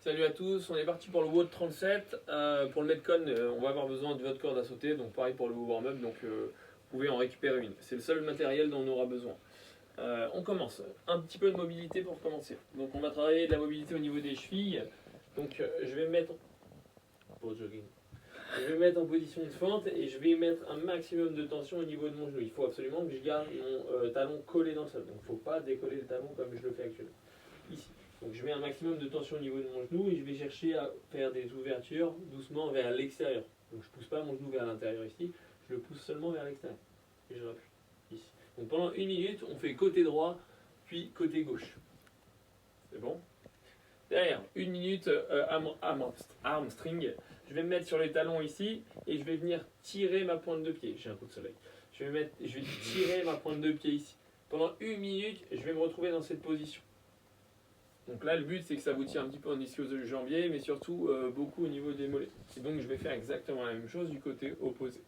Salut à tous, on est parti pour le WOD 37. Pour le Metcon, on va avoir besoin de votre corde à sauter, donc pareil pour le warm-up, donc vous pouvez en récupérer une. C'est le seul matériel dont on aura besoin. On commence. Un petit peu de mobilité pour commencer. Donc on va travailler de la mobilité au niveau des chevilles. Donc je vais me mettre pour jogging. Je vais me mettre en position de fente et je vais mettre un maximum de tension au niveau de mon genou. Il faut absolument que je garde mon talon collé dans le sol. Donc il ne faut pas décoller le talon comme je le fais actuellement. Ici. Donc je mets un maximum de tension au niveau de mon genou et je vais chercher à faire des ouvertures doucement vers l'extérieur. Donc je ne pousse pas mon genou vers l'intérieur ici, je le pousse seulement vers l'extérieur. Et je rappuie ici. Donc pendant 1 minute, on fait côté droit, puis côté gauche. C'est bon? Derrière, 1 minute arm string. Je vais me mettre sur les talons ici et je vais venir tirer ma pointe de pied. J'ai un coup de soleil. Je vais tirer ma pointe de pied ici. Pendant 1 minute, je vais me retrouver dans cette position. Donc là, le but, c'est que ça vous tire un petit peu en ischio du jambier, mais surtout beaucoup au niveau des mollets. Et donc, je vais faire exactement la même chose du côté opposé.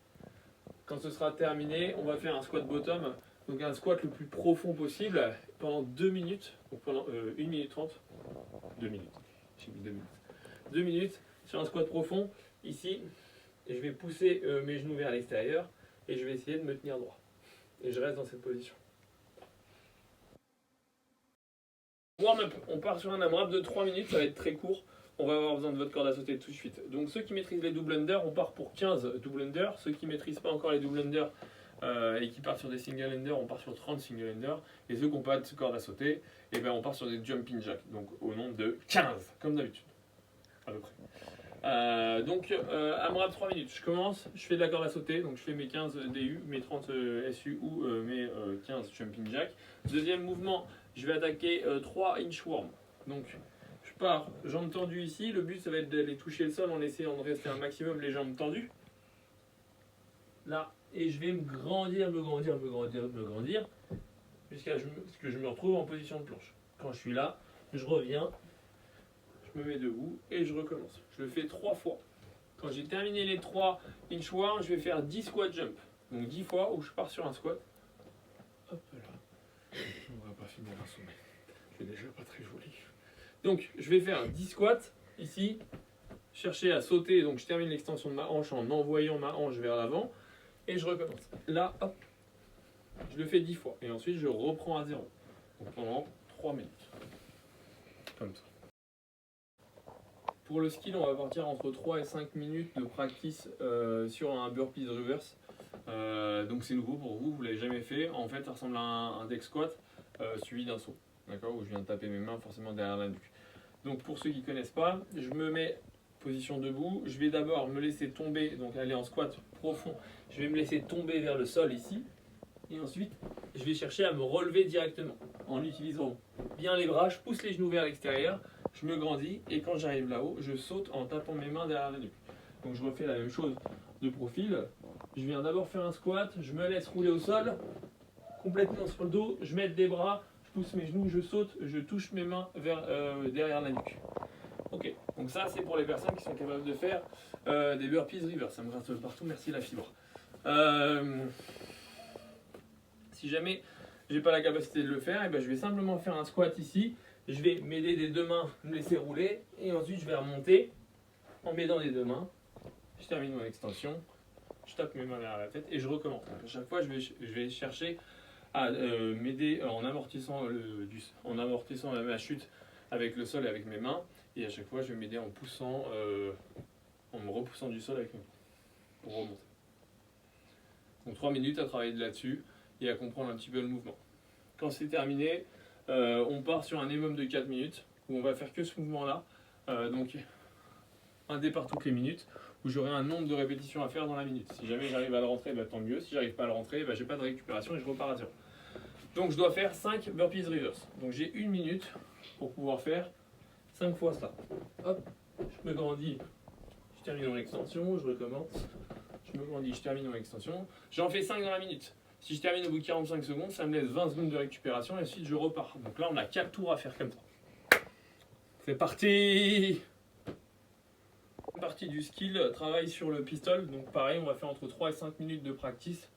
Quand ce sera terminé, on va faire un squat bottom, donc un squat le plus profond possible pendant 2 minutes, donc pendant 1 minute 30. 2 minutes, j'ai mis 2 minutes. 2 minutes sur un squat profond, ici, et je vais pousser mes genoux vers l'extérieur et je vais essayer de me tenir droit. Et je reste dans cette position. Warm-up, on part sur un AMRAP de 3 minutes, ça va être très court. On va avoir besoin de votre corde à sauter tout de suite. Donc ceux qui maîtrisent les double under, on part pour 15 double under. Ceux qui ne maîtrisent pas encore les double under et qui partent sur des single under, on part sur 30 single under. Et ceux qui n'ont pas de corde à sauter, eh ben, on part sur des jumping jack. Donc au nombre de 15, comme d'habitude. À peu près. AMRAP 3 minutes. Je commence, je fais de la corde à sauter. Donc je fais mes 15 DU, mes 30 SU ou mes 15 jumping jack. Deuxième mouvement, je vais attaquer 3 inchworm. Donc je pars, jambes tendues ici. Le but ça va être d'aller toucher le sol en essayant de rester un maximum les jambes tendues. Là, et je vais me grandir jusqu'à ce que je me retrouve en position de planche. Quand je suis là, je reviens, je me mets debout et je recommence. Je le fais 3 fois. Quand j'ai terminé les 3 inchworm, je vais faire 10 squat jump. Donc 10 fois où je pars sur un squat. Hop là. On va pas finir un sommet. C'est déjà pas très joli. Donc je vais faire 10 squats ici. Chercher à sauter. Donc je termine l'extension de ma hanche en envoyant ma hanche vers l'avant. Et je recommence. Là, hop. Je le fais 10 fois. Et ensuite je reprends à 0. Donc pendant 3 minutes. Comme ça. Pour le skill, on va partir entre 3 et 5 minutes de practice sur un burpees reverse. Donc c'est nouveau pour vous, vous ne l'avez jamais fait. En fait, ça ressemble à un deck squat suivi d'un saut. D'accord, où je viens de taper mes mains forcément derrière la nuque. Donc pour ceux qui ne connaissent pas, je me mets position debout. Je vais d'abord me laisser tomber, donc aller en squat profond. Je vais me laisser tomber vers le sol ici. Et ensuite, je vais chercher à me relever directement en utilisant bien les bras. Je pousse les genoux vers l'extérieur. Je me grandis et quand j'arrive là-haut, je saute en tapant mes mains derrière la nuque. Donc je refais la même chose de profil. Je viens d'abord faire un squat, je me laisse rouler au sol, complètement sur le dos, je mets des bras, je pousse mes genoux, je saute, je touche mes mains derrière la nuque. Ok, donc ça c'est pour les personnes qui sont capables de faire des burpees reverse. Ça me gratte partout, merci la fibre. Si jamais j'ai pas la capacité de le faire, et ben je vais simplement faire un squat ici. Je vais m'aider des 2 mains, me laisser rouler, et ensuite je vais remonter en m'aidant des 2 mains. Je termine mon extension, je tape mes mains vers la tête et je recommence. À chaque fois, je vais chercher à m'aider en amortissant ma chute avec le sol et avec mes mains. Et à chaque fois, je vais m'aider en me repoussant du sol avec mes mains pour remonter. Donc 3 minutes à travailler là-dessus et à comprendre un petit peu le mouvement. Quand c'est terminé, on part sur un minimum de 4 minutes où on va faire que ce mouvement-là. Donc un départ toutes les minutes où j'aurai un nombre de répétitions à faire dans la minute. Si jamais j'arrive à le rentrer, bah, tant mieux. Si j'arrive pas à le rentrer, bah, j'ai pas de récupération et je repars à 0. Donc je dois faire 5 burpees reverse. Donc j'ai 1 minute pour pouvoir faire 5 fois ça. Hop, je me grandis, je termine mon extension, je recommence. Je me grandis, je termine mon extension. J'en fais 5 dans la minute. Si je termine au bout de 45 secondes, ça me laisse 20 secondes de récupération et ensuite je repars. Donc là on a 4 tours à faire comme ça. C'est parti! Partie du skill, travail sur le pistol. Donc pareil, on va faire entre 3 et 5 minutes de practice.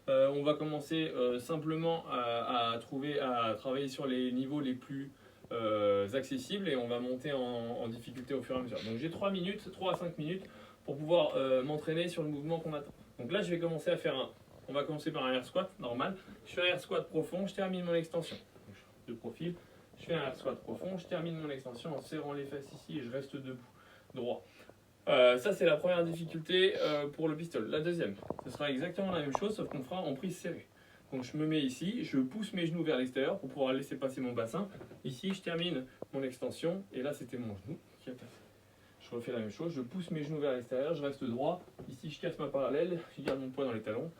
On va commencer simplement à travailler sur les niveaux les plus accessibles et on va monter en difficulté au fur et à mesure. Donc j'ai 3 minutes, 3 à 5 minutes pour pouvoir m'entraîner sur le mouvement qu'on attend. Donc là je vais commencer à faire on va commencer par un air squat normal. Je fais un air squat profond, je termine mon extension. De profil, je fais un air squat profond, je termine mon extension en serrant les fesses ici et je reste debout, droit. Ça c'est la première difficulté pour le pistol. La deuxième, ce sera exactement la même chose sauf qu'on fera en prise serrée. Donc je me mets ici, je pousse mes genoux vers l'extérieur pour pouvoir laisser passer mon bassin. Ici je termine mon extension et là c'était mon genou qui a passé. Je refais la même chose, je pousse mes genoux vers l'extérieur, je reste droit. Ici je casse ma parallèle, je garde mon poids dans les talons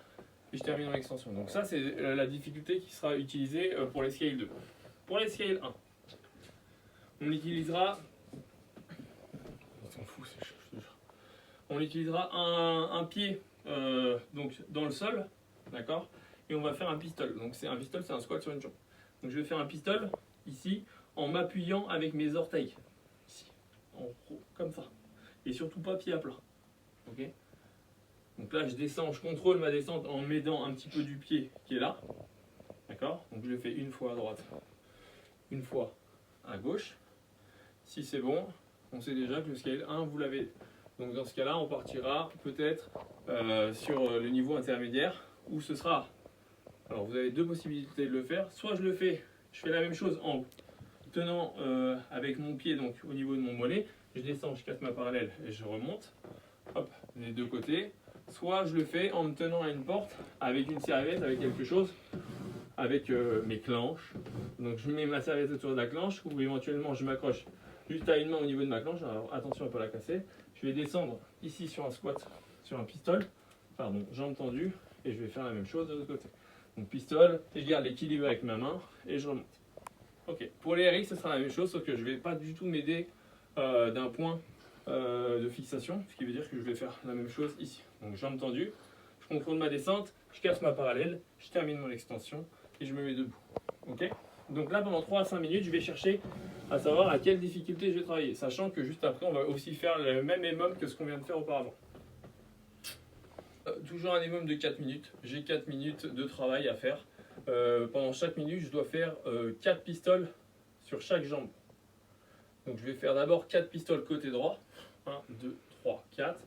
et je termine mon extension. Donc ça c'est la difficulté qui sera utilisée pour les scale 2. Pour les scale 1, on utilisera... On s'en fout, c'est chaud, je te jure. On utilisera un pied donc dans le sol, d'accord, et on va faire un pistol. Donc c'est un pistol, c'est un squat sur une jambe. Donc je vais faire un pistol ici en m'appuyant avec mes orteils, ici, en gros, comme ça, et surtout pas pied à plat. Ok. Donc là je descends, je contrôle ma descente en m'aidant un petit peu du pied qui est là, d'accord. Donc je le fais une fois à droite, une fois à gauche. Si c'est bon, on sait déjà que le scale 1 vous l'avez. Donc dans ce cas-là, on partira peut-être sur le niveau intermédiaire où ce sera. Alors vous avez deux possibilités de le faire. Soit je le fais, je fais la même chose en tenant avec mon pied donc au niveau de mon mollet. Je descends, je casse ma parallèle et je remonte. Hop, les deux côtés. Soit je le fais en me tenant à une porte avec une serviette, avec quelque chose, avec mes clenches. Donc je mets ma serviette autour de la clenche ou éventuellement je m'accroche juste à une main au niveau de ma clenche. Alors attention à ne pas la casser. Je vais descendre ici sur un squat, sur un pistol, pardon, jambes tendues, et je vais faire la même chose de l'autre côté. Donc pistol, et je garde l'équilibre avec ma main, et je remonte. Ok, pour les RX, ce sera la même chose, sauf que je ne vais pas du tout m'aider d'un point de fixation, ce qui veut dire que je vais faire la même chose ici. Donc jambes tendues, je contrôle ma descente, je casse ma parallèle, je termine mon extension, et je me mets debout. Ok. Donc là, pendant 3 à 5 minutes, je vais chercher à savoir à quelle difficulté je vais travailler, sachant que juste après, on va aussi faire le même EMOM que ce qu'on vient de faire auparavant. Toujours un EMOM de 4 minutes. J'ai 4 minutes de travail à faire. Pendant chaque minute, je dois faire 4 pistoles sur chaque jambe. Donc je vais faire d'abord 4 pistoles côté droit. 1, 2, 3, 4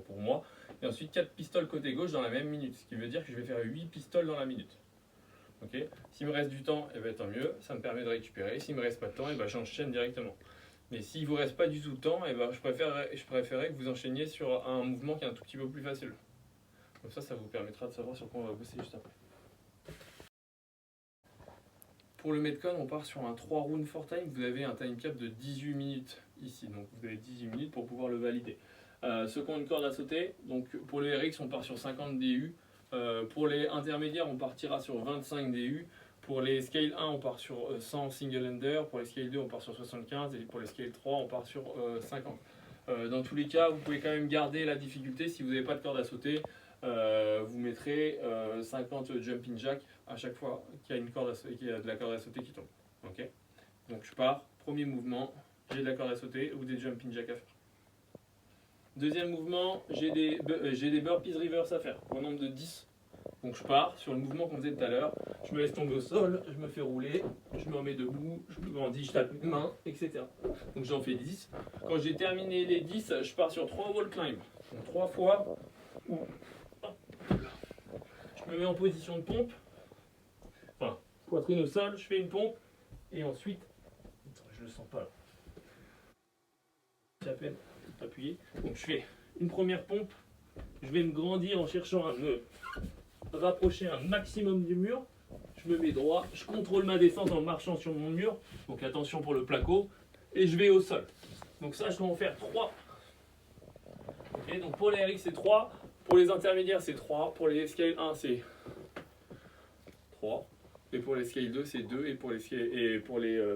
pour moi. Et ensuite 4 pistoles côté gauche dans la même minute. Ce qui veut dire que je vais faire 8 pistoles dans la minute. Okay. S'il me reste du temps, eh ben, tant mieux, ça me permet de récupérer. S'il me reste pas de temps, eh ben, j'enchaîne directement. Mais s'il ne vous reste pas du tout de temps, eh ben, je préférerais que vous enchaîniez sur un mouvement qui est un tout petit peu plus facile. Comme ça vous permettra de savoir sur quoi on va bosser juste après. Pour le Metcon, on part sur un 3 rounds for time. Vous avez un time cap de 18 minutes ici. Donc vous avez 18 minutes pour pouvoir le valider. Ceux qui ont une corde à sauter, donc pour les RX, on part sur 50 DU. Pour les intermédiaires, on partira sur 25 DU. Pour les scale 1, on part sur 100 single ender. Pour les scale 2, on part sur 75. Et pour les scale 3, on part sur 50. Dans tous les cas, vous pouvez quand même garder la difficulté. Si vous n'avez pas de corde à sauter, vous mettrez 50 jumping jack à chaque fois qu'il y a de la corde à sauter qui tombe. Okay. Donc je pars, premier mouvement, j'ai de la corde à sauter ou des jumping jack à faire. Deuxième mouvement, j'ai des burpees reverse à faire, au nombre de 10. Donc je pars sur le mouvement qu'on faisait tout à l'heure, je me laisse tomber au sol, je me fais rouler, je me remets debout, je me grandis, je tape une main, etc. Donc j'en fais 10. Quand j'ai terminé les 10, je pars sur 3 wall climb. Donc 3 fois, je me mets en position de pompe, enfin, poitrine au sol, je fais une pompe, et ensuite, je le sens pas là. J'appelle. Appuyer. Donc je fais une première pompe, je vais me grandir en cherchant à me rapprocher un maximum du mur, je me mets droit, je contrôle ma descente en marchant sur mon mur, donc attention pour le placo, et je vais au sol. Donc ça je dois en faire 3. Okay, donc pour les RX c'est 3, pour les intermédiaires c'est 3, pour les scale 1 c'est 3, et pour les scale 2 c'est 2, et pour les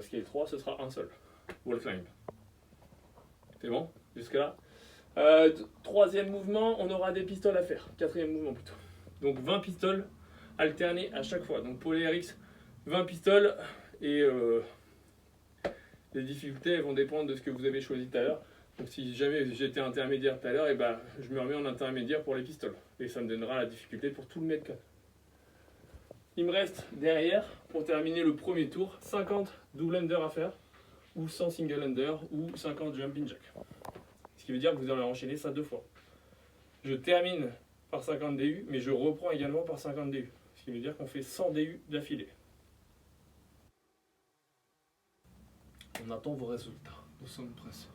scale 3 ce sera un seul, wall climb. C'est bon? Jusque là. Troisième mouvement, on aura des pistoles à faire. Quatrième mouvement plutôt. Donc 20 pistoles alternées à chaque fois. Donc pour les RX, 20 pistoles et les difficultés elles vont dépendre de ce que vous avez choisi tout à l'heure. Donc si jamais j'étais intermédiaire tout à l'heure, et ben, je me remets en intermédiaire pour les pistoles. Et ça me donnera la difficulté pour tout le Metcon. Il me reste derrière, pour terminer le premier tour, 50 double under à faire, ou 100 single under, ou 50 jumping jack. Ce qui veut dire que vous allez enchaîner ça 2 fois. Je termine par 50 DU, mais je reprends également par 50 DU. Ce qui veut dire qu'on fait 100 DU d'affilée. On attend vos résultats. Nous sommes pressés.